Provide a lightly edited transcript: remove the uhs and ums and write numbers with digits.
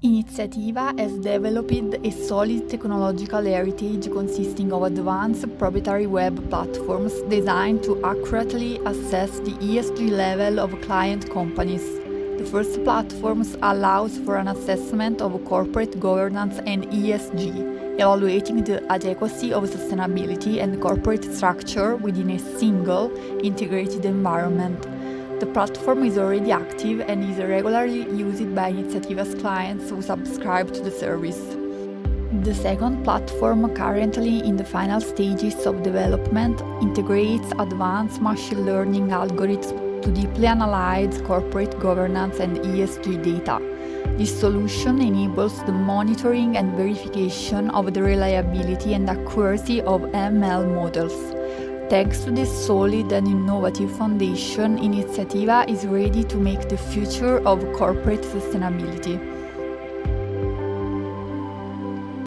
Iniziativa has developed a solid technological heritage consisting of advanced proprietary web platforms designed to accurately assess the ESG level of client companies. The first platforms allows for an assessment of corporate governance and ESG, evaluating the adequacy of sustainability and corporate structure within a single, integrated environment. The platform is already active and is regularly used by Iniziativa's clients who subscribe to the service. The second platform, currently in the final stages of development, integrates advanced machine learning algorithms to deeply analyze corporate governance and ESG data. This solution enables the monitoring and verification of the reliability and accuracy of ML models. Thanks to this solid and innovative foundation, Iniziativa is ready to make the future of corporate sustainability.